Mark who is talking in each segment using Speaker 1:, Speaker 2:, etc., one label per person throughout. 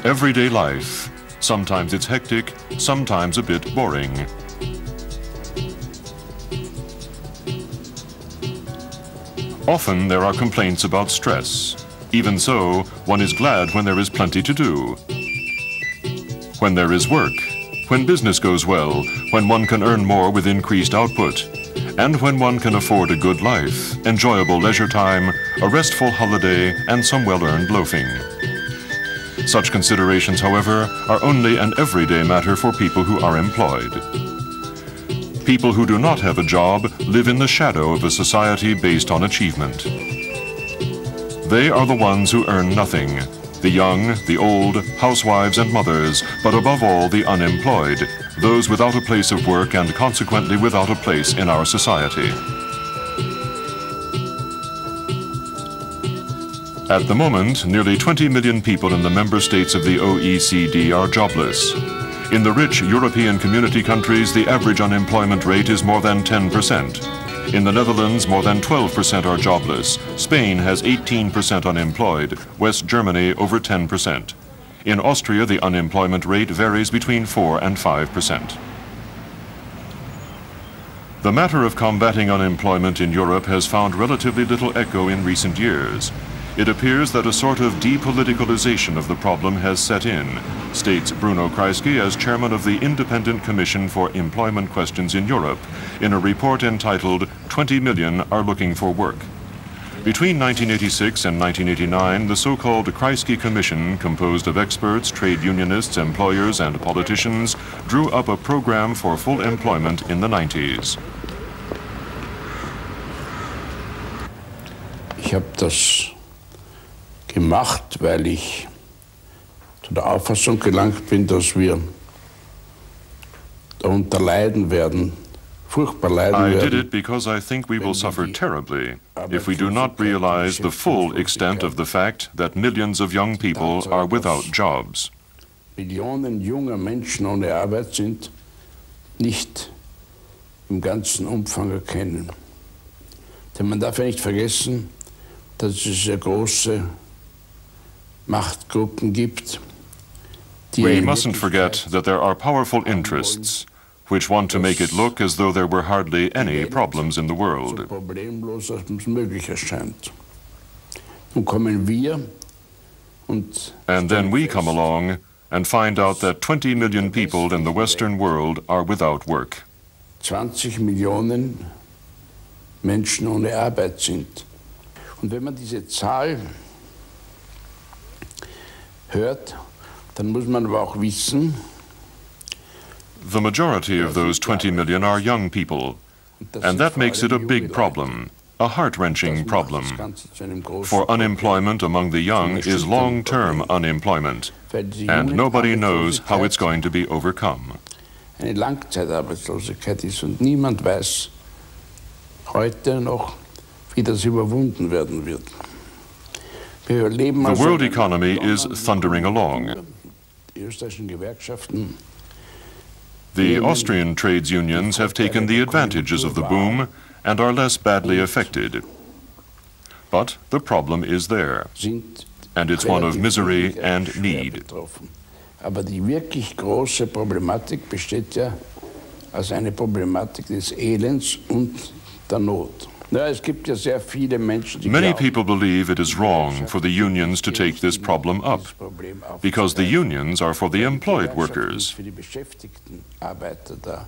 Speaker 1: Everyday life. Sometimes it's hectic, sometimes a bit boring. Often there are complaints about stress. Even so, one is glad when there is plenty to do. When there is work, when business goes well, when one can earn more with increased output, and when one can afford a good life, enjoyable leisure time, a restful holiday, and some well-earned loafing. Such considerations, however, are only an everyday matter for people who are employed. People who do not have a job live in the shadow of a society based on achievement. They are the ones who earn nothing, the young, the old, housewives and mothers, but above all the unemployed, those without a place of work and consequently without a place in our society. At the moment, nearly 20 million people in the member states of the OECD are jobless. In the rich European community countries, the average unemployment rate is more than 10%. In the Netherlands, more than 12% are jobless. Spain has 18% unemployed, West Germany over 10%. In Austria, the unemployment rate varies between 4 and 5%. The matter of combating unemployment in Europe has found relatively little echo in recent years. It appears that a sort of depoliticalization of the problem has set in, states Bruno Kreisky as chairman of the Independent Commission for Employment Questions in Europe, in a report entitled 20 Million Are Looking for Work. Between 1986 and 1989, the so-called Kreisky Commission, composed of experts, trade unionists, employers, and politicians, drew up a program for full employment in the 90s.
Speaker 2: Ich habe das gemacht, weil ich zu der Auffassung gelangt bin, dass wir darunter leiden werden, furchtbar leiden werden.
Speaker 1: I did it because I think we will suffer terribly if we do not realize the full extent of the fact that millions of young people are without jobs.
Speaker 2: Millionen junger Menschen ohne Arbeit sind, nicht im ganzen Umfang erkennen. Denn man darf ja nicht vergessen, dass es sehr große Machtgruppen gibt, die
Speaker 1: We mustn't forget that there are powerful interests which want to make it look as though there were hardly any problems in the world.
Speaker 2: problemlos als möglich erscheint. Nun kommen wir und
Speaker 1: And then we come along and find out that 20 million people in the Western world are without work.
Speaker 2: 20 Millionen Menschen ohne Arbeit sind. Und wenn man diese Zahl hört, dann muss man aber auch wissen,
Speaker 1: The majority of those 20 million are young people, and that makes it a big problem, a heart-wrenching problem. For unemployment among the young is long-term unemployment, and nobody knows how it's going to be overcome.
Speaker 2: eine Langzeitarbeitslosigkeit ist und niemand weiß heute noch, wie das überwunden werden wird. Wir leben
Speaker 1: The
Speaker 2: also
Speaker 1: world economy is thundering along.
Speaker 2: Die österreichischen Gewerkschaften
Speaker 1: The Austrian trades unions have taken the advantages of the boom and are less badly affected. But the problem is there,
Speaker 2: sind
Speaker 1: and it's one of misery and need.
Speaker 2: betroffen. Aber die wirklich große Problematik besteht ja als eine Problematik des Elends und der Not. Ja, es gibt ja sehr viele Menschen, die
Speaker 1: Many
Speaker 2: glauben,
Speaker 1: people believe it is wrong for the unions to take this problem up, because the unions are for the employed workers.
Speaker 2: für die beschäftigten Arbeiter da.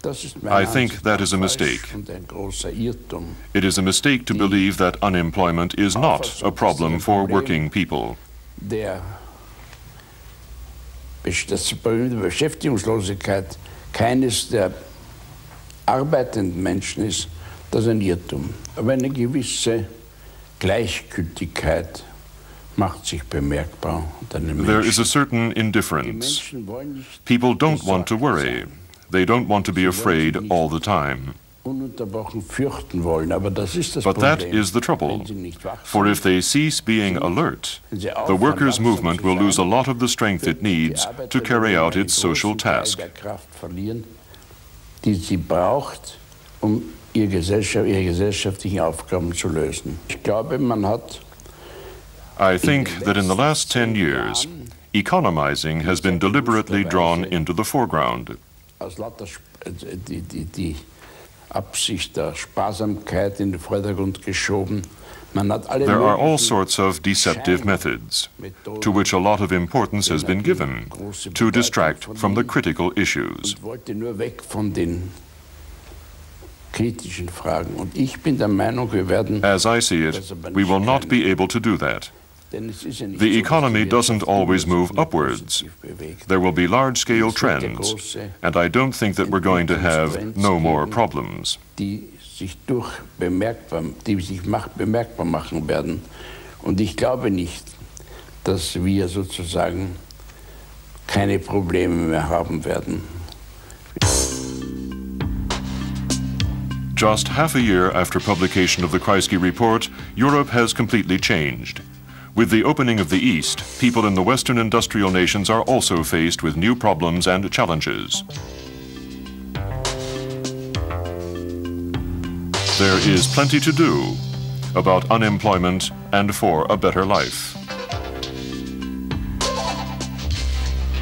Speaker 2: Das ist
Speaker 1: I think that is a mistake.
Speaker 2: und ein großer Irrtum.
Speaker 1: It is a mistake to believe that unemployment is not a problem for working people.
Speaker 2: Das Problem der Beschäftigungslosigkeit keines der arbeitenden Menschen ist, das ist ein Irrtum. Aber eine gewisse Gleichgültigkeit macht sich bemerkbar unter den Menschen.
Speaker 1: There is a certain indifference. People don't want to worry. They don't want to be afraid all the time.
Speaker 2: Ununterbrochen fürchten wollen, aber das ist das
Speaker 1: But that
Speaker 2: Problem.
Speaker 1: is the trouble.
Speaker 2: Wenn sie nicht wach
Speaker 1: For
Speaker 2: sind,
Speaker 1: if they cease being alert, the workers' movement will lose a lot of the strength it needs to carry out its social task.
Speaker 2: der Kraft verlieren, die sie braucht, um ihre gesellschaftlichen Aufgaben zu lösen. Ich glaube, man hat
Speaker 1: I think that in the last 10 years, economizing has been deliberately drawn into the foreground.
Speaker 2: Aus lauter die Absicht der Sparsamkeit in den Vordergrund geschoben.
Speaker 1: There are all sorts of deceptive methods, to which a lot of importance has been given, to distract from the critical issues.
Speaker 2: Ich wollte nur weg von den kritischen Fragen. Und ich bin der Meinung, wir werden.
Speaker 1: As I see it, we will not be able to do that. The economy doesn't always move upwards. There will be large-scale trends, and I don't think that we're going to have no more problems.
Speaker 2: Die sich bemerkbar machen werden. Und ich glaube nicht, dass wir sozusagen keine Probleme mehr haben werden.
Speaker 1: Just half a year after publication of the Kreisky report, Europe has completely changed. With the opening of the East, people in the Western industrial nations are also faced with new problems and challenges. There is plenty to do about unemployment and for a better life.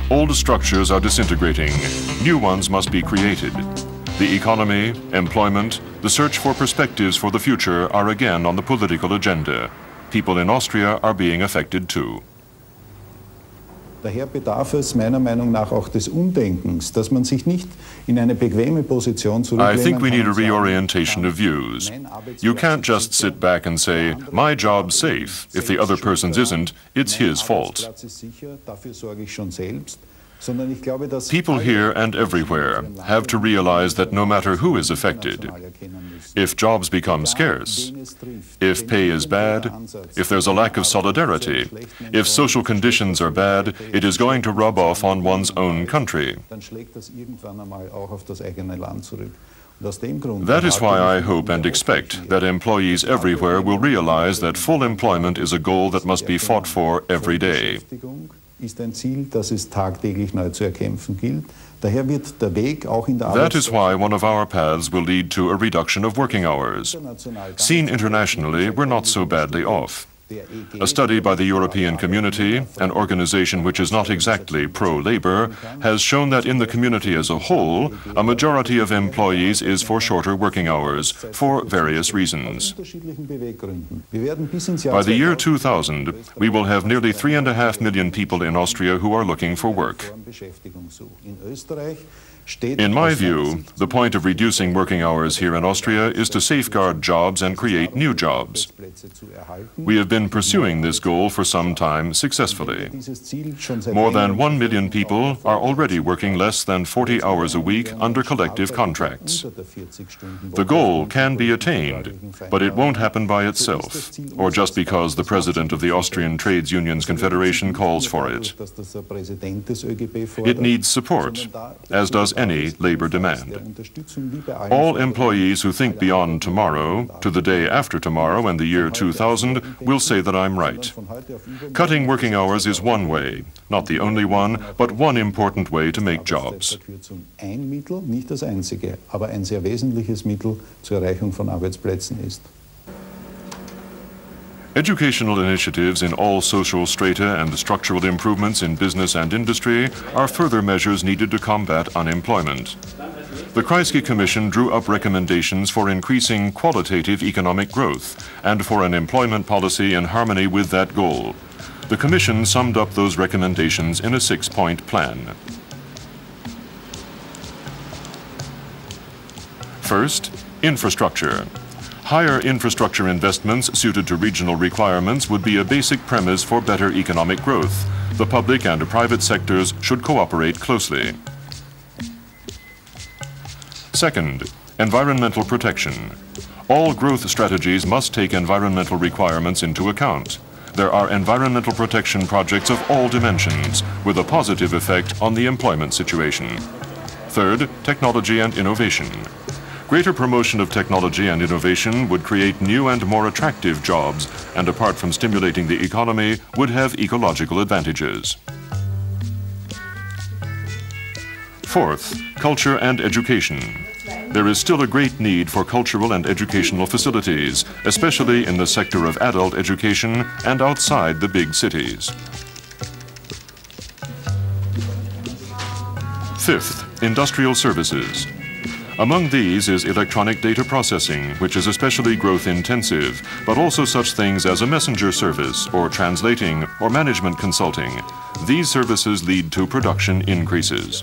Speaker 1: Old structures are disintegrating. New ones must be created. The economy, employment, the search for perspectives for the future are again on the political agenda. People in Austria are being affected too.
Speaker 3: Daher bedarf es meiner Meinung nach auch des Umdenkens, dass man sich nicht in eine bequeme Position zurücklehnen kann.
Speaker 1: I think we need a reorientation of views. You can't just sit back and say, my job's safe. If the other person's isn't, it's his fault. People here and everywhere have to realize that no matter who is affected, if jobs become scarce, if pay is bad, if there's a lack of solidarity, if social conditions are bad, it is going to rub off on one's own country. That is why I hope and expect that employees everywhere will realize that full employment is a goal that must be fought for every day.
Speaker 3: Ist ein Ziel, das es tagtäglich neu zu erkämpfen gilt. Daher wird der Weg auch in der
Speaker 1: That is why one of our paths will lead to a reduction of working hours. Seen internationally, we're not so badly off. A study by the European Community, an organization which is not exactly pro-labor, has shown that in the community as a whole, a majority of employees is for shorter working hours, for various reasons. By the year 2000, we will have nearly 3.5 million people in Austria who are looking for work. In my view, the point of reducing working hours here in Austria is to safeguard jobs and create new jobs. We have been pursuing this goal for some time successfully. More than 1 million people are already working less than 40 hours a week under collective contracts. The goal can be attained, but it won't happen by itself, or just because the president of the Austrian Trades Unions Confederation calls for it. It needs support, as does any labor demand. All employees who think beyond tomorrow, to the day after tomorrow and the year 2000, will say that I'm right. Cutting working hours is one way, not the only one, but one important way to make jobs.
Speaker 3: Ein Mittel, nicht das einzige, aber ein sehr wesentliches Mittel zur Erreichung von Arbeitsplätzen ist.
Speaker 1: Educational initiatives in all social strata and structural improvements in business and industry are further measures needed to combat unemployment. The Kreisky Commission drew up recommendations for increasing qualitative economic growth and for an employment policy in harmony with that goal. The Commission summed up those recommendations in a 6-point plan. First, infrastructure. Higher infrastructure investments suited to regional requirements would be a basic premise for better economic growth. The public and private sectors should cooperate closely. Second, environmental protection. All growth strategies must take environmental requirements into account. There are environmental protection projects of all dimensions, with a positive effect on the employment situation. Third, technology and innovation. Greater promotion of technology and innovation would create new and more attractive jobs, and apart from stimulating the economy, would have ecological advantages. Fourth, culture and education. There is still a great need for cultural and educational facilities, especially in the sector of adult education and outside the big cities. Fifth, industrial services. Among these is electronic data processing, which is especially growth-intensive, but also such things as a messenger service, or translating, or management consulting. These services lead to production increases.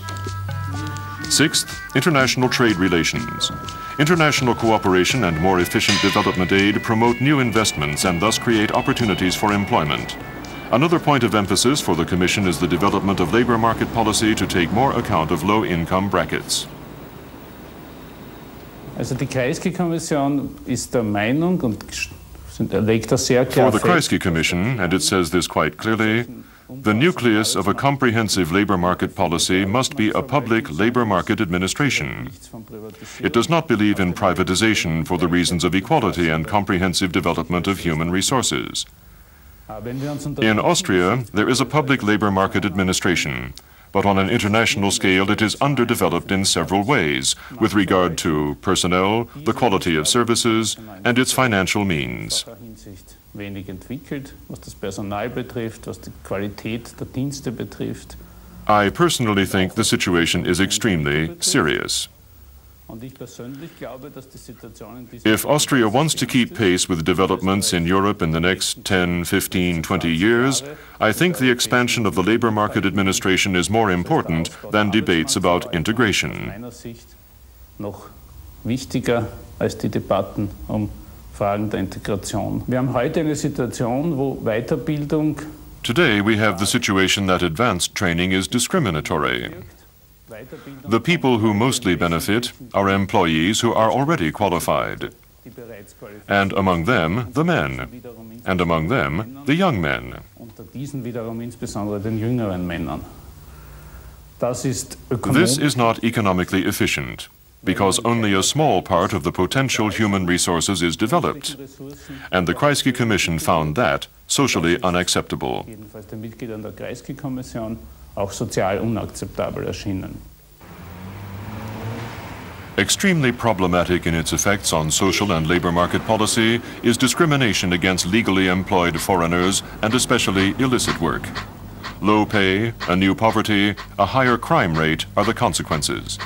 Speaker 1: Sixth, international trade relations. International cooperation and more efficient development aid promote new investments and thus create opportunities for employment. Another point of emphasis for the Commission is the development of labor market policy to take more account of low-income brackets.
Speaker 4: Also die Kreisky-Kommission ist der Meinung und legt das sehr klar
Speaker 1: fest. For the Kreisky Commission, and it says this quite clearly, the nucleus of a comprehensive labor market policy must be a public labor market administration. It does not believe in privatization for the reasons of equality and comprehensive development of human resources. In Austria, there is a public labor market administration, but on an international scale it is underdeveloped in several ways with regard to personnel, the quality of services, and its financial means.
Speaker 4: Wenig entwickelt, was das Personal betrifft, was die Qualität der Dienste betrifft.
Speaker 1: I personally think the situation is extremely serious. If Austria wants to keep pace with developments in Europe in the next 10, 15, 20 years, I think the expansion of the labor market administration is more important than debates about integration.
Speaker 4: Noch wichtiger als die Debatten Fragen der Integration. Wir haben heute eine Situation, wo Weiterbildung
Speaker 1: Today we have the situation that advanced training is discriminatory. The people who mostly benefit are employees who are already qualified, and among them the men, and among them the young men.
Speaker 4: Unter diesen wiederum insbesondere den jüngeren Männern.
Speaker 1: This is not economically efficient, because only a small part of the potential human resources is developed, and the Kreisky Commission found that socially unacceptable.
Speaker 4: Jedenfalls den Mitgliedern der Kreisky-Kommission auch sozial unakzeptabel erschienen.
Speaker 1: Extremely problematic in its effects on social and labor market policy is discrimination against legally employed foreigners and especially illicit work. Low pay, a new poverty, a higher crime rate are the consequences.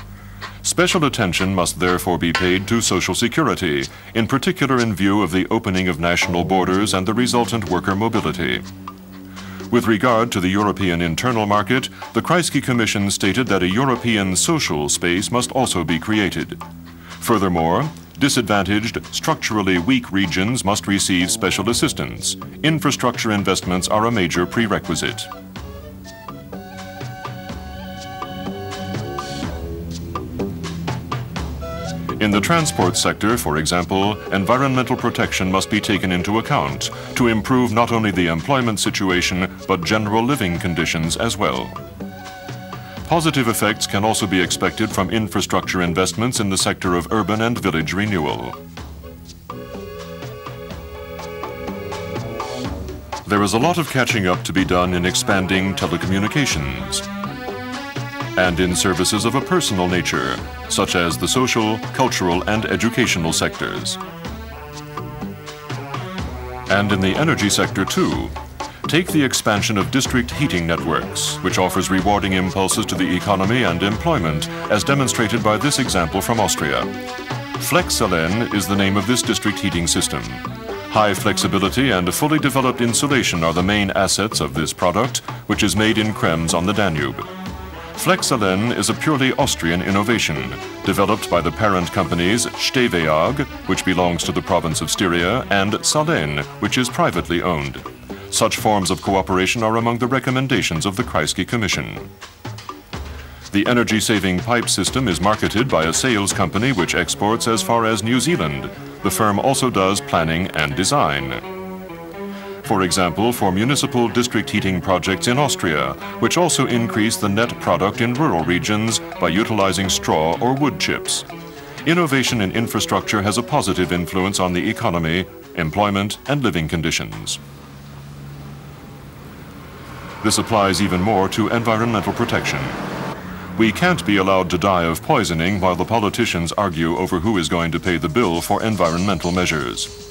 Speaker 1: Special attention must therefore be paid to social security, in particular in view of the opening of national borders and the resultant worker mobility. With regard to the European internal market, the Kreisky Commission stated that a European social space must also be created. Furthermore, disadvantaged, structurally weak regions must receive special assistance. Infrastructure investments are a major prerequisite. In the transport sector, for example, environmental protection must be taken into account to improve not only the employment situation, but general living conditions as well. Positive effects can also be expected from infrastructure investments in the sector of urban and village renewal. There is a lot of catching up to be done in expanding telecommunications and in services of a personal nature, such as the social, cultural, and educational sectors. And in the energy sector too. Take the expansion of district heating networks, which offers rewarding impulses to the economy and employment, as demonstrated by this example from Austria. Flexalen is the name of this district heating system. High flexibility and fully developed insulation are the main assets of this product, which is made in Krems on the Danube. Flexalen is a purely Austrian innovation, developed by the parent companies Steveag, which belongs to the province of Styria, and Salen, which is privately owned. Such forms of cooperation are among the recommendations of the Kreisky Commission. The energy-saving pipe system is marketed by a sales company which exports as far as New Zealand. The firm also does planning and design. For example, for municipal district heating projects in Austria, which also increase the net product in rural regions by utilizing straw or wood chips. Innovation in infrastructure has a positive influence on the economy, employment, and living conditions. This applies even more to environmental protection. We can't be allowed to die of poisoning while the politicians argue over who is going to pay the bill for environmental measures.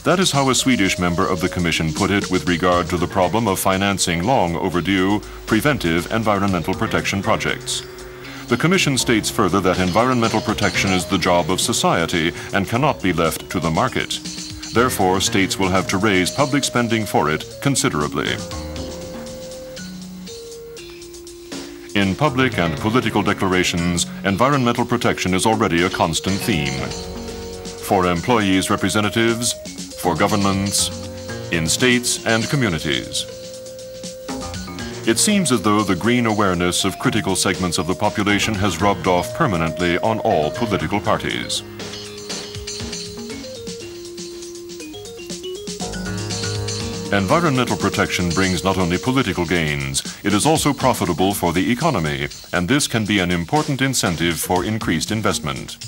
Speaker 1: That is how a Swedish member of the Commission put it with regard to the problem of financing long overdue preventive environmental protection projects. The Commission states further that environmental protection is the job of society and cannot be left to the market. Therefore, states will have to raise public spending for it considerably. In public and political declarations, environmental protection is already a constant theme. For employees' representatives, for governments, in states and communities. It seems as though the green awareness of critical segments of the population has rubbed off permanently on all political parties. Environmental protection brings not only political gains, it is also profitable for the economy, and this can be an important incentive for increased investment.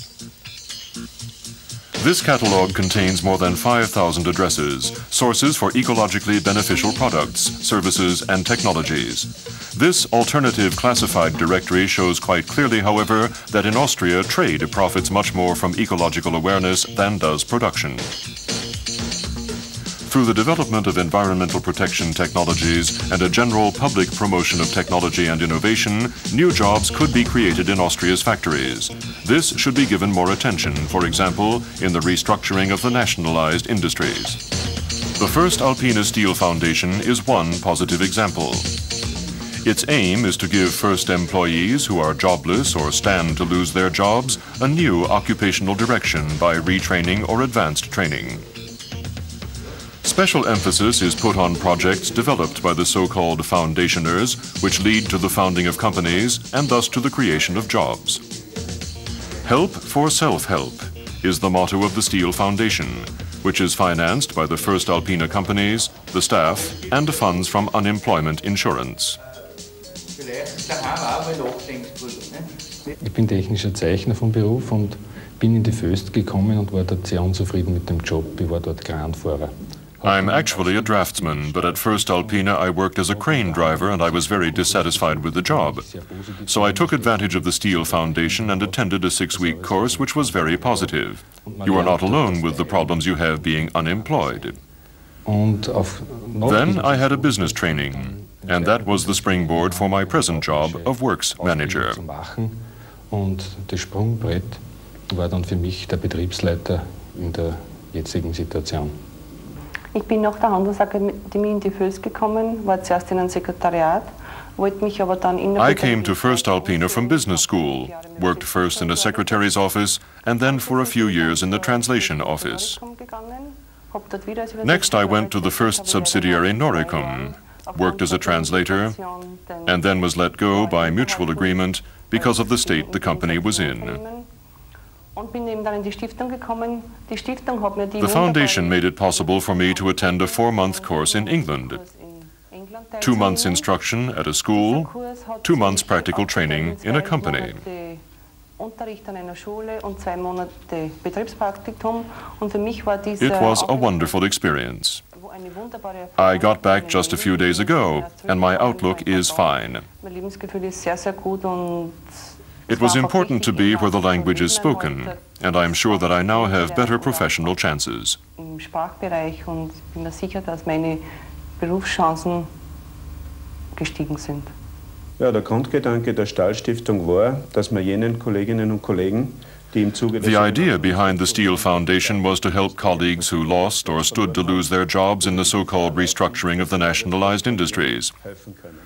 Speaker 1: This catalog contains more than 5,000 addresses, sources for ecologically beneficial products, services, and technologies. This alternative classified directory shows quite clearly, however, that in Austria, trade profits much more from ecological awareness than does production. Through the development of environmental protection technologies and a general public promotion of technology and innovation, new jobs could be created in Austria's factories. This should be given more attention, for example, in the restructuring of the nationalized industries. The First Alpine Steel Foundation is one positive example. Its aim is to give first employees who are jobless or stand to lose their jobs a new occupational direction by retraining or advanced training. Special emphasis is put on projects developed by the so-called foundationers, which lead to the founding of companies and thus to the creation of jobs. Help for self-help is the motto of the Steel Foundation, which is financed by the First Alpine companies, the staff, and funds from unemployment insurance.
Speaker 5: Ich bin technischer Zeichner vom Beruf und bin in die Föst gekommen und war dort sehr unzufrieden mit dem Job. Ich war dort Kranfahrer.
Speaker 1: I'm actually a draftsman, but at First Alpine I worked as a crane driver and I was very dissatisfied with the job. So I took advantage of the Steel Foundation and attended a 6-week course which was very positive. You are not alone with the problems you have being unemployed. Then I had a business training, and that was the springboard for my present job of works manager.
Speaker 5: Und das Sprungbrett war dann für mich der Betriebsleiter in der jetzigen Situation.
Speaker 6: Ich bin nach der Handelsakademie in die Föst gekommen, war zuerst in einem Sekretariat, wollte mich aber dann in der
Speaker 1: I came to First Alpine from business school, worked first in a secretary's office and then for a few years in the translation office. Next I went to the first subsidiary Noricum, worked as a translator, and then was let go by mutual agreement because of the state the company was in. The foundation made it possible for me to attend a 4-month course in England. 2 months instruction at a school, 2 months practical training in a company. It was a wonderful experience. I got back just a few days ago, and my outlook is fine. It was important to be where the language is spoken, and I'm sure that I now have better professional chances.
Speaker 7: Ja, der Grundgedanke der Stahlstiftung war, dass man jenen Kolleginnen und Kollegen, die im Zuge des
Speaker 1: The idea behind the Steel Foundation was to help colleagues who lost or stood to lose their jobs in the so-called restructuring of the nationalized industries.
Speaker 7: helfen können.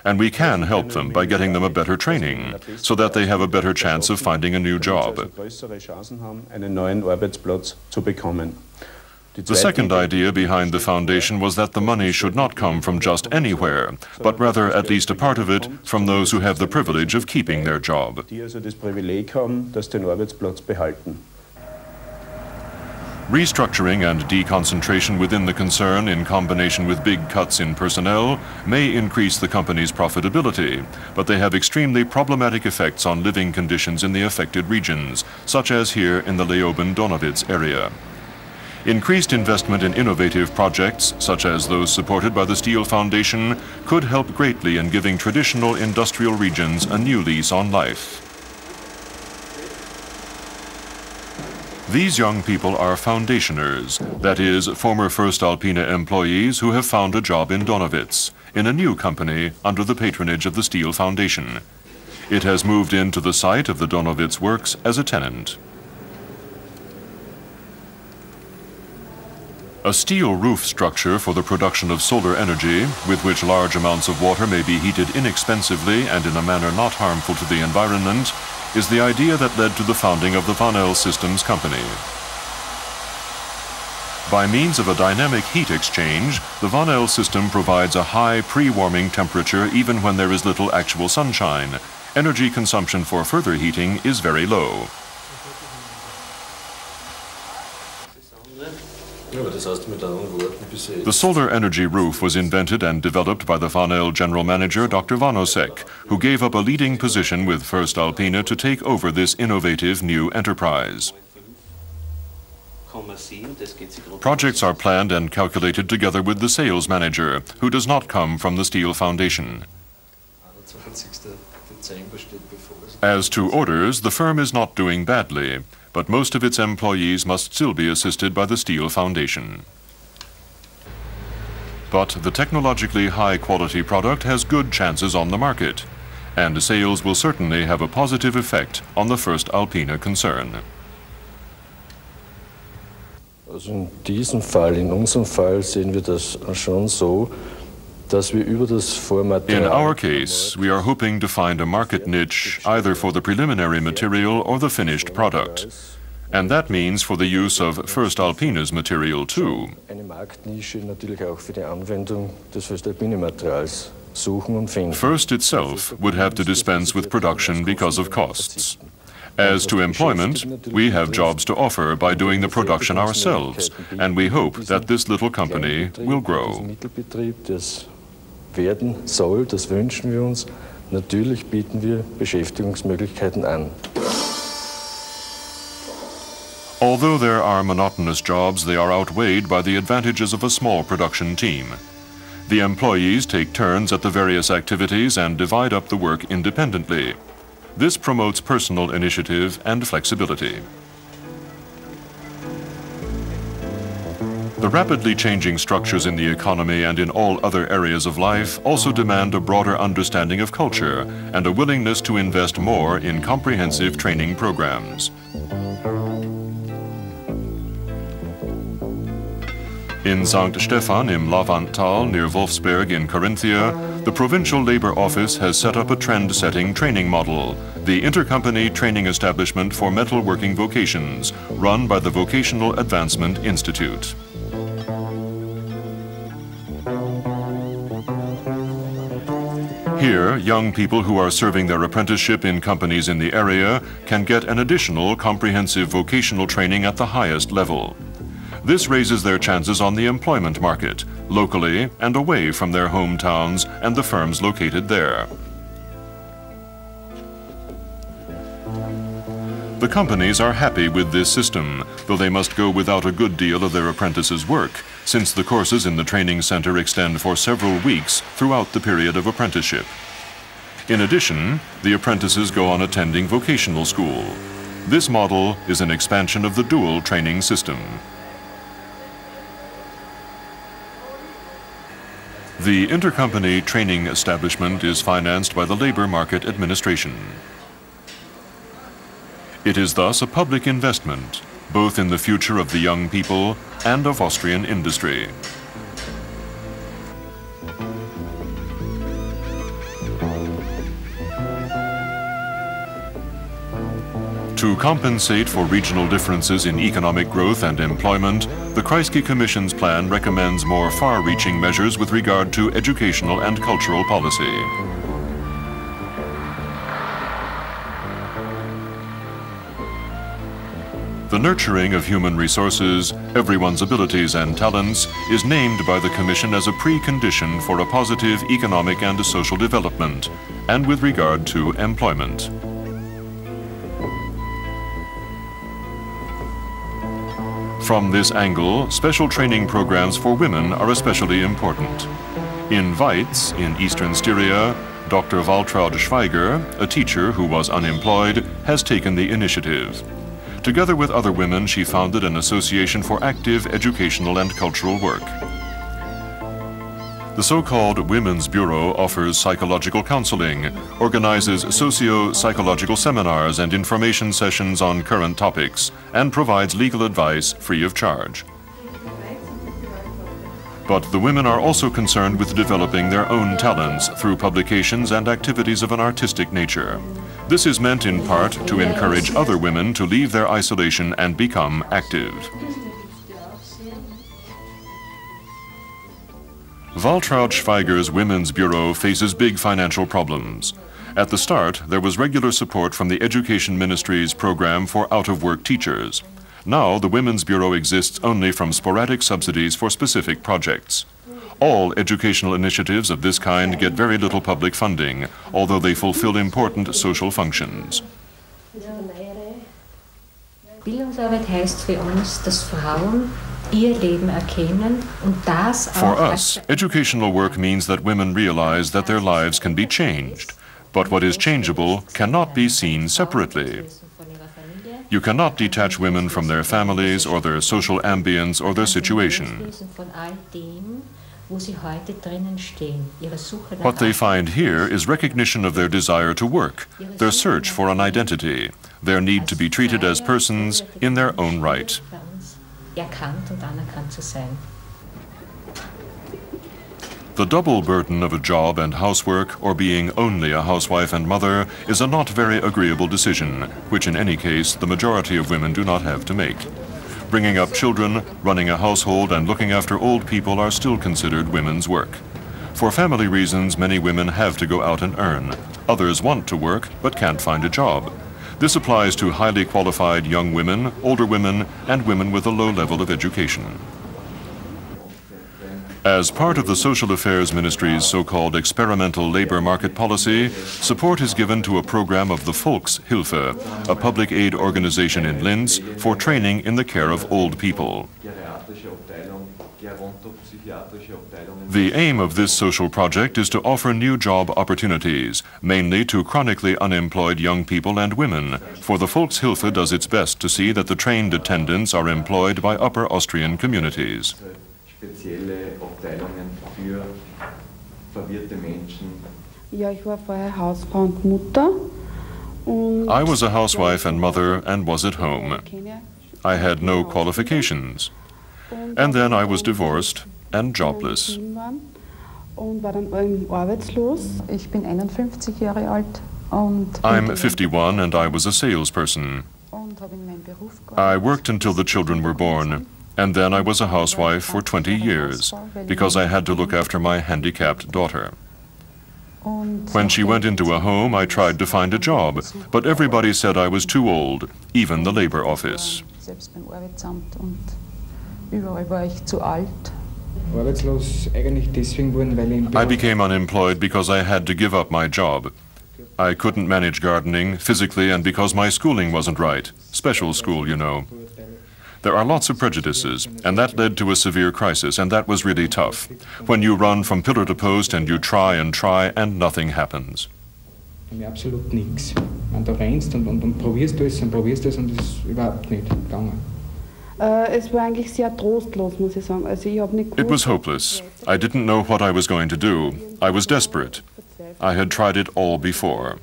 Speaker 1: And we can help them by getting them a better training, so that they have a better chance of finding a new job.
Speaker 7: Größere Chancen haben, einen neuen Arbeitsplatz zu bekommen.
Speaker 1: The second idea behind the foundation was that the money should not come from just anywhere, but rather at least a part of it from those who have the privilege of keeping their job.
Speaker 7: Die also das Privileg haben, dass den Arbeitsplatz behalten.
Speaker 1: Restructuring and deconcentration within the concern in combination with big cuts in personnel may increase the company's profitability, but they have extremely problematic effects on living conditions in the affected regions, such as here in the Leoben-Donowitz area. Increased investment in innovative projects, such as those supported by the Steel Foundation, could help greatly in giving traditional industrial regions a new lease on life. These young people are foundationers, that is, former First Alpine employees who have found a job in Donowitz, in a new company under the patronage of the Steel Foundation. It has moved into the site of the Donowitz works as a tenant. A steel roof structure for the production of solar energy, with which large amounts of water may be heated inexpensively and in a manner not harmful to the environment, is the idea that led to the founding of the Von L Systems Company. By means of a dynamic heat exchange, the Von L system provides a high pre-warming temperature even when there is little actual sunshine. Energy consumption for further heating is very low. The solar energy roof was invented and developed by the Von L general manager, Dr. Vanosek, who gave up a leading position with First Alpina to take over this innovative new enterprise. Projects are planned and calculated together with the sales manager, who does not come from the Steel Foundation. As to orders, the firm is not doing badly, but most of its employees must still be assisted by the Steel Foundation. But the technologically high-quality product has good chances on the market, and sales will certainly have a positive effect on the First Alpina concern.
Speaker 8: Also in diesem Fall, in unserem Fall, sehen wir das schon so, dass wir über das Vormaterial.
Speaker 1: In our case, we are hoping to find a market niche either for the preliminary material or the finished product. And that means for the use of First Alpina's material too.
Speaker 8: Eine Marktnische natürlich auch für die Anwendung des First Alpina Materials. Suchen und finden.
Speaker 1: First itself would have to dispense with production because of costs. As to employment, we have jobs to offer by doing the production ourselves, and we hope that this little company will grow.
Speaker 8: Das werden soll, das wünschen wir uns. Natürlich bieten wir Beschäftigungsmöglichkeiten an.
Speaker 1: Although there are monotonous jobs, they are outweighed by the advantages of a small production team. The employees take turns at the various activities and divide up the work independently. This promotes personal initiative and flexibility. The rapidly changing structures in the economy and in all other areas of life also demand a broader understanding of culture and a willingness to invest more in comprehensive training programs. In St. Stephan im Lavanttal near Wolfsberg in Carinthia, the Provincial Labor Office has set up a trend-setting training model, the Intercompany Training Establishment for Metalworking Vocations, run by the Vocational Advancement Institute. Here, young people who are serving their apprenticeship in companies in the area can get an additional comprehensive vocational training at the highest level. This raises their chances on the employment market, locally and away from their hometowns and the firms located there. The companies are happy with this system, though they must go without a good deal of their apprentices' work, since the courses in the training center extend for several weeks throughout the period of apprenticeship. In addition, the apprentices go on attending vocational school. This model is an expansion of the dual training system. The Intercompany Training Establishment is financed by the Labor Market Administration. It is thus a public investment, both in the future of the young people and of Austrian industry. To compensate for regional differences in economic growth and employment, the Kreisky Commission's plan recommends more far-reaching measures with regard to educational and cultural policy. The nurturing of human resources, everyone's abilities and talents, is named by the Commission as a precondition for a positive economic and social development, and with regard to employment. From this angle, special training programs for women are especially important. In Weiz, in eastern Styria, Dr. Waltraud Schweiger, a teacher who was unemployed, has taken the initiative. Together with other women, she founded an association for active educational and cultural work. The so-called Women's Bureau offers psychological counseling, organizes socio-psychological seminars and information sessions on current topics, and provides legal advice free of charge. But the women are also concerned with developing their own talents through publications and activities of an artistic nature. This is meant in part to encourage other women to leave their isolation and become active. Waltraud Schweiger's Women's Bureau faces big financial problems. At the start, there was regular support from the Education Ministry's program for out-of-work teachers. Now, the Women's Bureau exists only from sporadic subsidies for specific projects. All educational initiatives of this kind get very little public funding, although they fulfill important social functions.
Speaker 9: Bildungsarbeit heißt für uns, dass Frauen ihr Leben erkennen und das auch.
Speaker 1: For us, educational work means that women realize that their lives can be changed, but what is changeable cannot be seen separately. You cannot detach women from their families or their social ambience or their situation. What they find here is recognition of their desire to work, their search for an identity, their need to be treated as persons in their own right. The double burden of a job and housework, or being only a housewife and mother, is a not very agreeable decision, which in any case the majority of women do not have to make. Bringing up children, running a household, and looking after old people are still considered women's work. For family reasons, many women have to go out and earn. Others want to work, but can't find a job. This applies to highly qualified young women, older women, and women with a low level of education. As part of the Social Affairs Ministry's so-called experimental labor market policy, support is given to a program of the Volkshilfe, a public aid organization in Linz, for training in the care of old people. The aim of this social project is to offer new job opportunities, mainly to chronically unemployed young people and women, for the Volkshilfe does its best to see that the trained attendants are employed by Upper Austrian communities. I was a housewife and mother and was at home. I had no qualifications. And then I was divorced and jobless. I'm 51 and I was a salesperson. I worked until the children were born, and then I was a housewife for 20 years, because I had to look after my handicapped daughter. When she went into a home, I tried to find a job, but everybody said I was too old, even the labor office. I became unemployed because I had to give up my job. I couldn't manage gardening physically and because my schooling wasn't right. Special school, you know. There are lots of prejudices, and that led to a severe crisis, and that was really tough. When you run from pillar to post and you try and nothing happens. It was hopeless. I didn't know what I was going to do. I was desperate. I had tried it all before.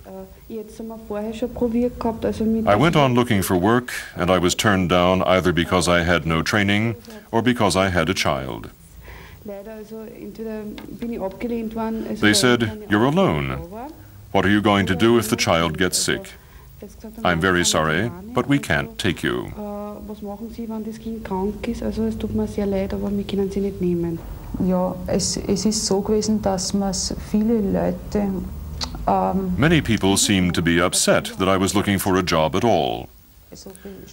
Speaker 1: I went on looking for work, and I was turned down either because I had no training or because I had a child. They said, "You're alone. What are you going to do if the child gets sick? I'm very sorry, but we can't take you." Many people seemed to be upset that I was looking for a job at all.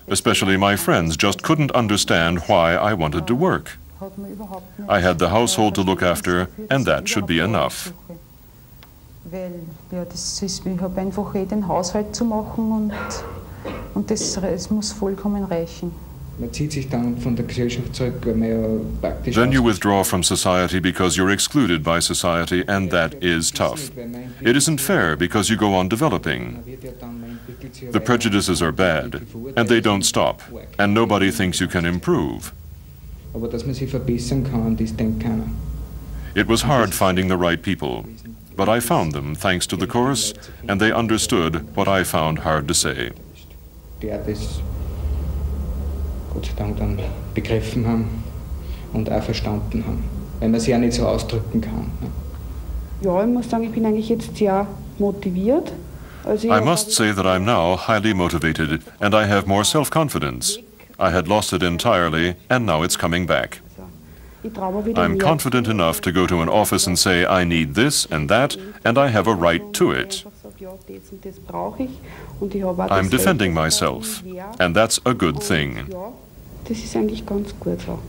Speaker 1: Especially my friends just couldn't understand why I wanted to work. I had the household to look after, and that should be enough. Then you withdraw from society because you're excluded by society, and that is tough. It isn't fair because you go on developing. The prejudices are bad, and they don't stop, and nobody thinks you can improve. It was hard finding the right people, but I found them thanks to the course, and they understood what I found hard to say.
Speaker 10: Die das Gott sei Dank dann begriffen haben und auch verstanden haben, weil man sie ja nicht so ausdrücken kann.
Speaker 11: Ja, ich muss sagen, ich bin eigentlich jetzt sehr motiviert.
Speaker 1: I must say that I'm now highly motivated, and I have more self-confidence. I had lost it entirely, and now it's coming back. I'm confident enough to go to an office and say, I need this and that, and I have a right to it. I'm defending myself, and that's a good thing.
Speaker 11: Das ist eigentlich ganz gut so.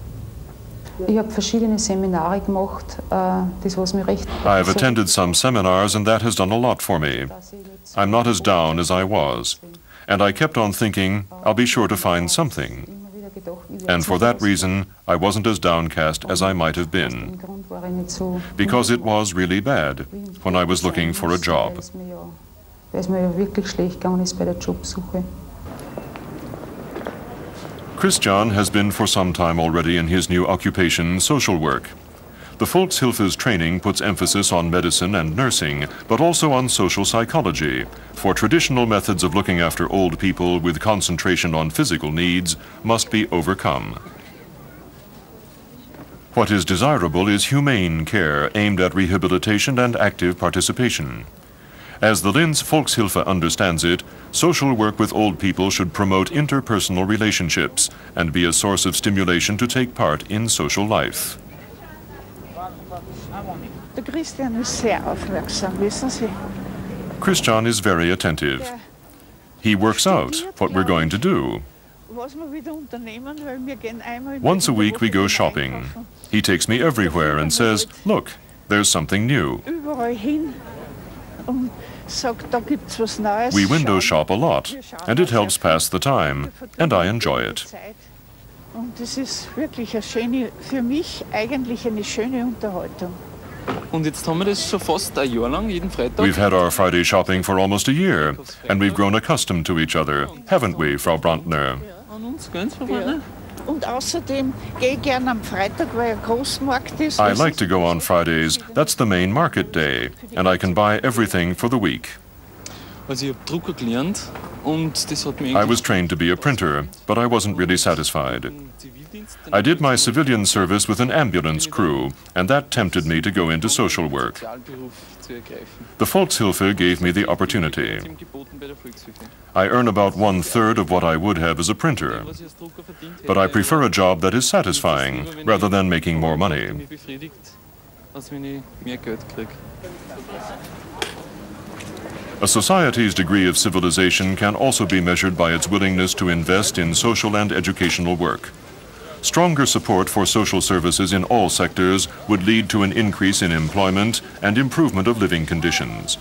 Speaker 12: Ich habe verschiedene Seminare gemacht, das was mir recht.
Speaker 1: I've attended some seminars, and that has done a lot for me. I'm not as down as I was, and I kept on thinking, I'll be sure to find something. And for that reason, I wasn't as downcast as I might have been, because it was really bad when I was looking for a job.
Speaker 12: Weil es mir ja wirklich schlecht gegangen ist bei der Jobsuche.
Speaker 1: Christian has been for some time already in his new occupation, social work. The Volkshilfe's training puts emphasis on medicine and nursing, but also on social psychology, for traditional methods of looking after old people with concentration on physical needs must be overcome. What is desirable is humane care aimed at rehabilitation and active participation. As the Linz Volkshilfe understands it, social work with old people should promote interpersonal relationships and be a source of stimulation to take part in social life.
Speaker 11: Der Christian ist sehr aufmerksam, wissen Sie.
Speaker 1: Christian is very attentive. He works out what we're going to do. Once a week we go shopping. He takes me everywhere and says, look, there's something new. We window shop a lot, and it helps pass the time, and I enjoy it.
Speaker 11: Und das ist wirklich eine schöne, für mich eigentlich eine schöne Unterhaltung.
Speaker 13: Und jetzt haben wir das schon fast ein Jahr lang, jeden Freitag.
Speaker 1: We've had our Friday shopping for almost a year, and we've grown accustomed to each other, haven't we, Frau Brandner?
Speaker 13: An uns ganz verwandt.
Speaker 11: Und außerdem gehe ich gerne am Freitag, weil ein Großmarkt ist.
Speaker 1: I like to go on Fridays. That's the main market day, and I can buy everything for the week.
Speaker 13: Also ich habe Drucker gelernt und das hat mir
Speaker 1: I was trained to be a printer, but I wasn't really satisfied. I did my civilian service with an ambulance crew, and that tempted me to go into social work. The Volkshilfe gave me the opportunity. I earn about 1/3 of what I would have as a printer, but I prefer a job that is satisfying rather than making more money. A society's degree of civilization can also be measured by its willingness to invest in social and educational work. Stronger support for social services in all sectors would lead to an increase in employment and improvement of living conditions.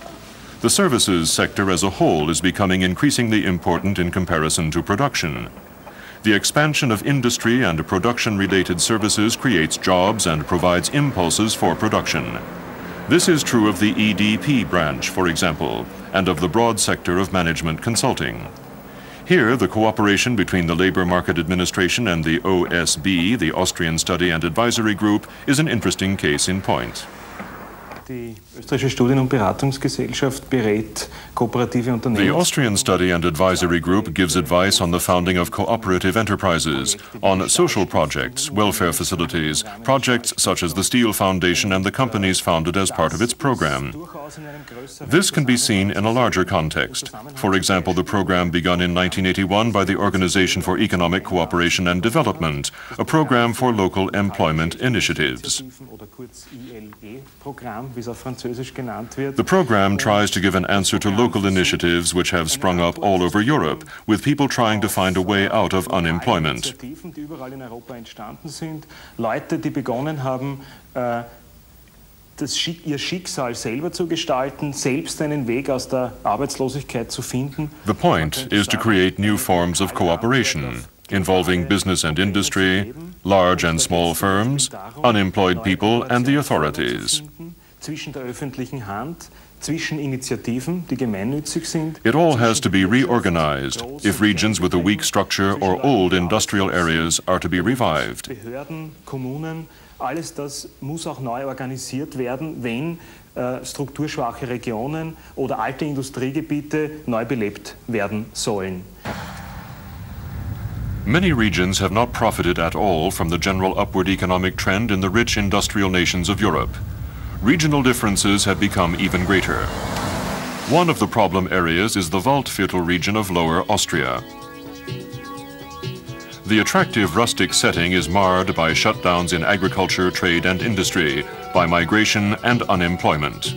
Speaker 1: The services sector as a whole is becoming increasingly important in comparison to production. The expansion of industry and production-related services creates jobs and provides impulses for production. This is true of the EDP branch, for example, and of the broad sector of management consulting. Here, the cooperation between the Labor Market Administration and the OSB, the Austrian Study and Advisory Group, is an interesting case in point.
Speaker 14: Die österreichische Studien- und Beratungsgesellschaft berät kooperative Unternehmen.
Speaker 1: The Austrian Study and Advisory Group gives advice on the founding of cooperative enterprises, on social projects, welfare facilities, projects such as the Steel Foundation and the companies founded as part of its program. This can be seen in a larger context. For example, the program begun in 1981 by the Organization for Economic Cooperation and Development, a program for local employment initiatives. The program tries to give an answer to local initiatives which have sprung up all over Europe, with people trying to find a way out of unemployment.
Speaker 14: Leute, die begonnen haben, ihr Schicksal selber zu gestalten, selbst einen Weg aus der Arbeitslosigkeit zu finden.
Speaker 1: The point is to create new forms of cooperation, involving business and industry, large and small firms, unemployed people and the authorities.
Speaker 14: Zwischen der öffentlichen Hand, zwischen Initiativen, die gemeinnützig sind.
Speaker 1: It all has to be reorganized if regions with a weak structure or old industrial areas are to be revived.
Speaker 14: Behörden, Kommunen Alles das muss auch neu organisiert werden, wenn strukturschwache Regionen oder alte Industriegebiete neu belebt werden sollen.
Speaker 1: Many regions have not profited at all from the general upward economic trend in the rich industrial nations of Europe. Regional differences have become even greater. One of the problem areas is the Waldviertel region of Lower Austria. The attractive rustic setting is marred by shutdowns in agriculture, trade and industry, by migration and unemployment.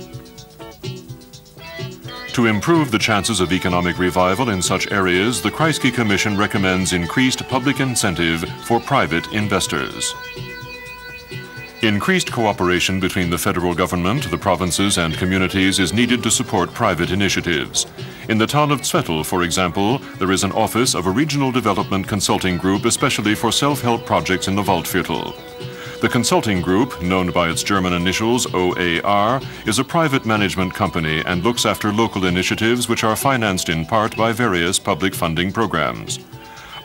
Speaker 1: To improve the chances of economic revival in such areas, the Kreisky Commission recommends increased public incentive for private investors. Increased cooperation between the federal government, the provinces and communities is needed to support private initiatives. In the town of Zwettl, for example, there is an office of a regional development consulting group especially for self-help projects in the Waldviertel. The consulting group, known by its German initials OAR, is a private management company and looks after local initiatives which are financed in part by various public funding programs.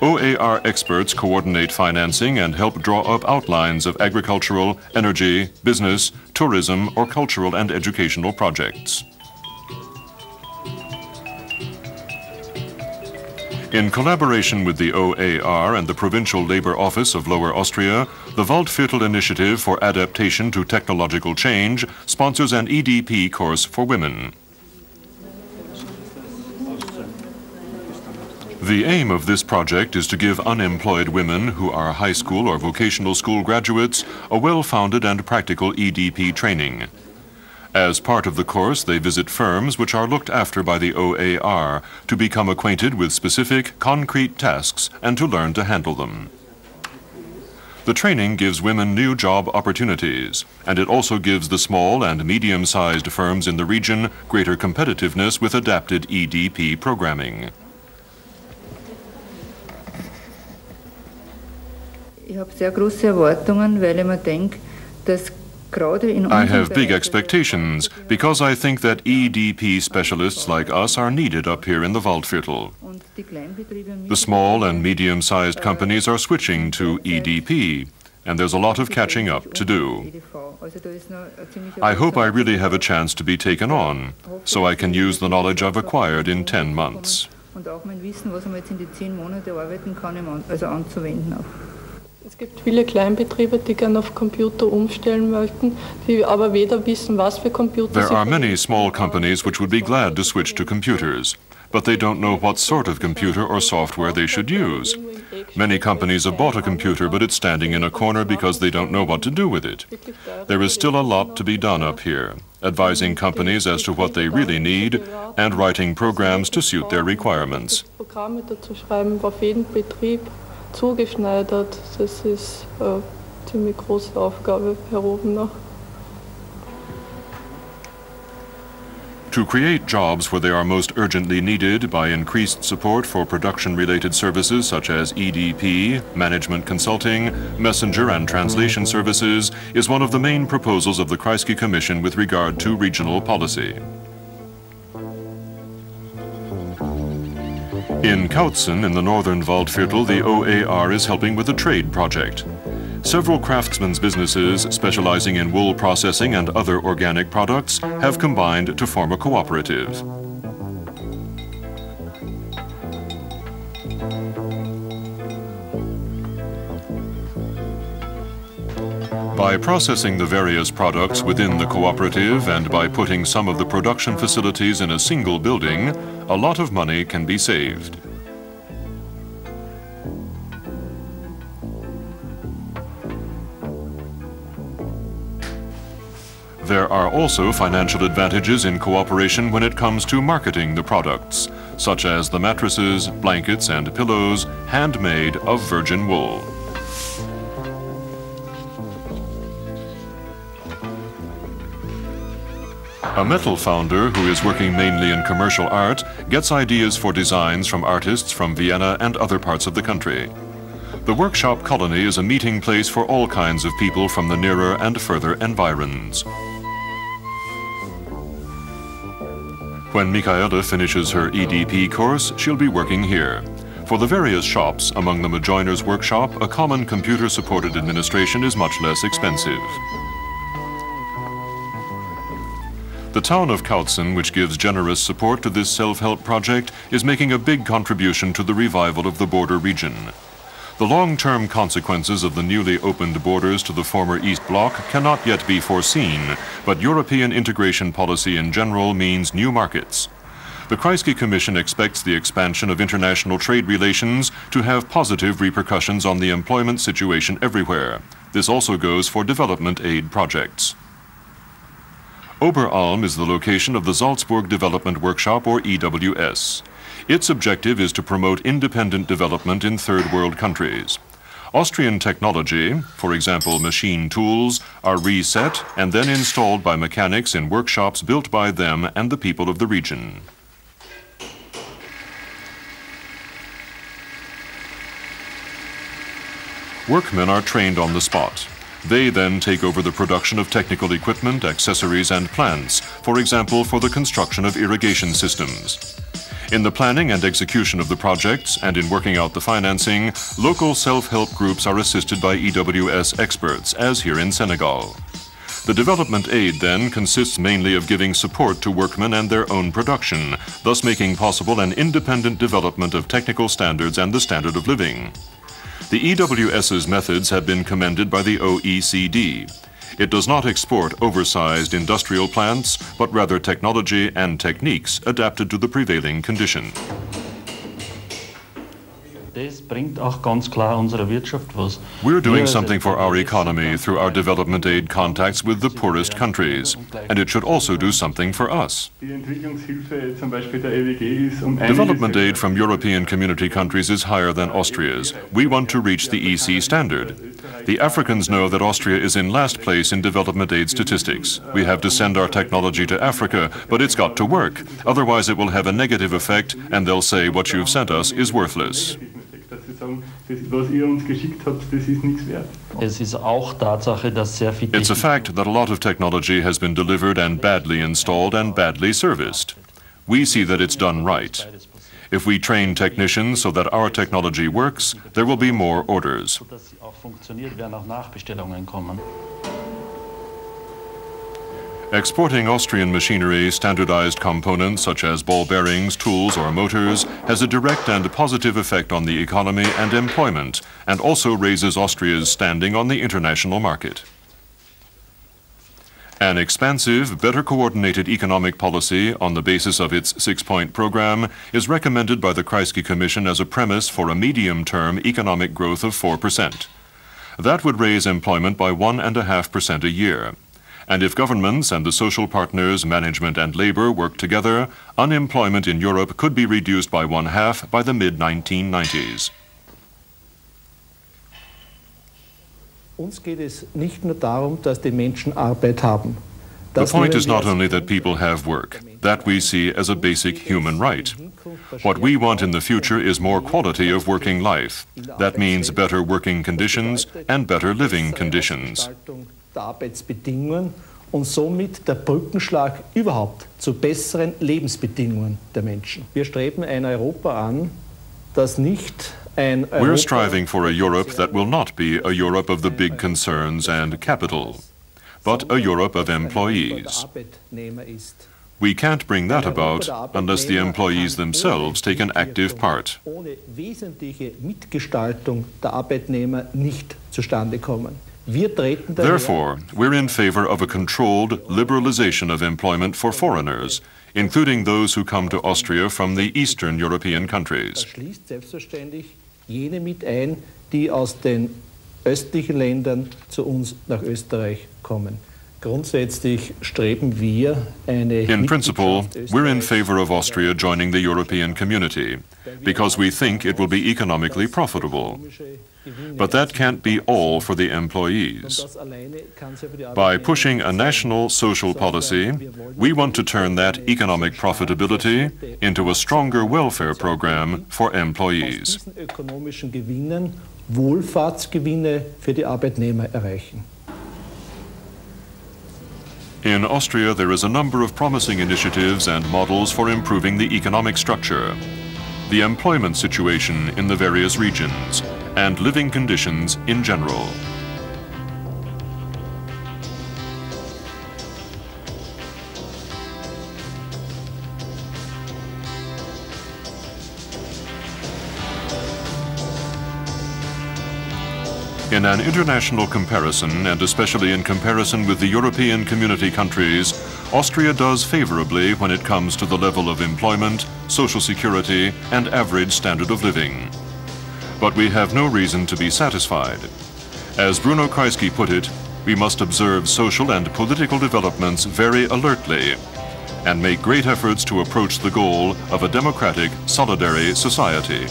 Speaker 1: OAR experts coordinate financing and help draw up outlines of agricultural, energy, business, tourism, or cultural and educational projects. In collaboration with the OAR and the Provincial Labor Office of Lower Austria, the Waldviertel Initiative for Adaptation to Technological Change sponsors an EDP course for women. The aim of this project is to give unemployed women who are high school or vocational school graduates a well-founded and practical EDP training. As part of the course, they visit firms which are looked after by the OAR to become acquainted with specific, concrete tasks and to learn to handle them. The training gives women new job opportunities, and it also gives the small and medium-sized firms in the region greater competitiveness with adapted EDP programming.
Speaker 15: Ich habe sehr große Erwartungen, weil ich mir denke, dass
Speaker 1: I have big expectations because I think that EDP specialists like us are needed up here in the Waldviertel. The small and medium-sized companies are switching to EDP, and there's a lot of catching up to do. I hope I really have a chance to be taken on, so I can use the knowledge I've acquired in 10 months.
Speaker 16: Es gibt viele Kleinbetriebe, die gerne auf Computer umstellen möchten, die aber weder wissen, was für Computer
Speaker 1: There are many small companies which would be glad to switch to computers, but they don't know what sort of computer or software they should use. Many companies have bought a computer, but it's standing in a corner because they don't know what to do with it. There is still a lot to be done up here, advising companies as to what they really need and writing programs to suit their requirements.
Speaker 16: Programme dazu schreiben, auf jeden Betrieb zugeschneidert. Das ist eine ziemlich große Aufgabe hier oben noch.
Speaker 1: To create jobs where they are most urgently needed by increased support for production-related services such as EDP, management consulting, messenger and translation services is one of the main proposals of the Kreisky Commission with regard to regional policy. In Kautzen, in the northern Waldviertel, the OAR is helping with a trade project. Several craftsmen's businesses specializing in wool processing and other organic products have combined to form a cooperative. By processing the various products within the cooperative and by putting some of the production facilities in a single building, a lot of money can be saved. There are also financial advantages in cooperation when it comes to marketing the products, such as the mattresses, blankets, and pillows handmade of virgin wool. A metal founder who is working mainly in commercial art gets ideas for designs from artists from Vienna and other parts of the country. The workshop colony is a meeting place for all kinds of people from the nearer and further environs. When Michaela finishes her EDP course, she'll be working here. For the various shops, among them a joiner's workshop, a common computer-supported administration is much less expensive. The town of Kautzen, which gives generous support to this self-help project, is making a big contribution to the revival of the border region. The long-term consequences of the newly opened borders to the former East Bloc cannot yet be foreseen, but European integration policy in general means new markets. The Kreisky Commission expects the expansion of international trade relations to have positive repercussions on the employment situation everywhere. This also goes for development aid projects. Oberalm is the location of the Salzburg Development Workshop, or EWS. Its objective is to promote independent development in third world countries. Austrian technology, for example machine tools, are reset and then installed by mechanics in workshops built by them and the people of the region. Workmen are trained on the spot. They then take over the production of technical equipment, accessories and plants, for example for the construction of irrigation systems. In the planning and execution of the projects and in working out the financing, local self-help groups are assisted by EWS experts, as here in Senegal. The development aid then consists mainly of giving support to workmen and their own production, thus making possible an independent development of technical standards and the standard of living. The EWS's methods have been commended by the OECD. It does not export oversized industrial plants, but rather technology and techniques adapted to the prevailing condition. We're doing something for our economy through our development aid contacts with the poorest countries, and it should also do something for us. Development aid from European community countries is higher than Austria's. We want to reach the EC standard. The Africans know that Austria is in last place in development aid statistics. We have to send our technology to Africa, but it's got to work. Otherwise it will have a negative effect, and they'll say what you've sent us is worthless.
Speaker 5: It's
Speaker 1: a fact that a lot of technology has been delivered and badly installed and badly serviced. We see that it's done right. If we train technicians so that our technology works, there will be more orders. Exporting Austrian machinery, standardized components such as ball bearings, tools or motors has a direct and positive effect on the economy and employment, and also raises Austria's standing on the international market. An expansive, better coordinated economic policy on the basis of its six-point program is recommended by the Kreisky Commission as a premise for a medium-term economic growth of 4%. That would raise employment by 1.5% a year. And if governments and the social partners, management and labor work together, unemployment in Europe could be reduced by 1/2 by the mid-1990s. The point is not only that people have work. That we see as a basic human right. What we want in the future is more quality of working life. That means better working conditions and better living conditions.
Speaker 17: Und somit der Brückenschlag überhaupt zu besseren Lebensbedingungen der Menschen. Wir streben ein Europa an, das nicht ein Europa
Speaker 1: We're striving for a Europe that will not be a Europe of the big concerns and capital, but a Europe of employees. We can't bring that about unless the employees themselves take an active part.
Speaker 17: Ohne wesentliche Mitgestaltung der Arbeitnehmer nicht zustande kommen.
Speaker 1: Therefore, we're in favor of a controlled liberalization of employment for foreigners, including those who come to Austria from the Eastern European countries.
Speaker 17: Das schließt selbstverständlich jene mit ein, die aus den östlichen Ländern zu uns nach Österreich kommen. Grundsätzlich streben wir eine
Speaker 1: In principle, we're in favor of Austria joining the European community, because we think it will be economically profitable. But that can't be all for the employees. By pushing a national social policy, we want to turn that economic profitability into a stronger welfare program for employees.
Speaker 17: Aus diesen ökonomischen Gewinnen Wohlfahrtsgewinne für die Arbeitnehmer erreichen.
Speaker 1: In Austria, there is a number of promising initiatives and models for improving the economic structure. the employment situation in the various regions, and living conditions in general. In an international comparison, and especially in comparison with the European Community countries, Austria does favorably when it comes to the level of employment, social security, and average standard of living. But we have no reason to be satisfied. As Bruno Kreisky put it, we must observe social and political developments very alertly and make great efforts to approach the goal of a democratic, solidary society.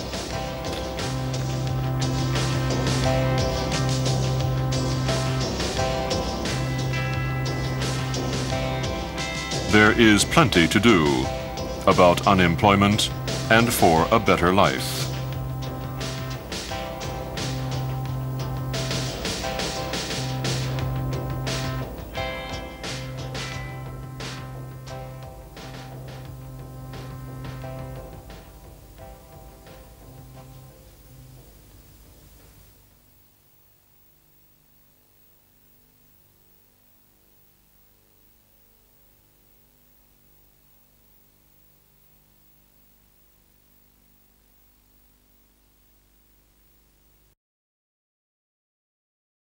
Speaker 1: There is plenty to do about unemployment and for a better life.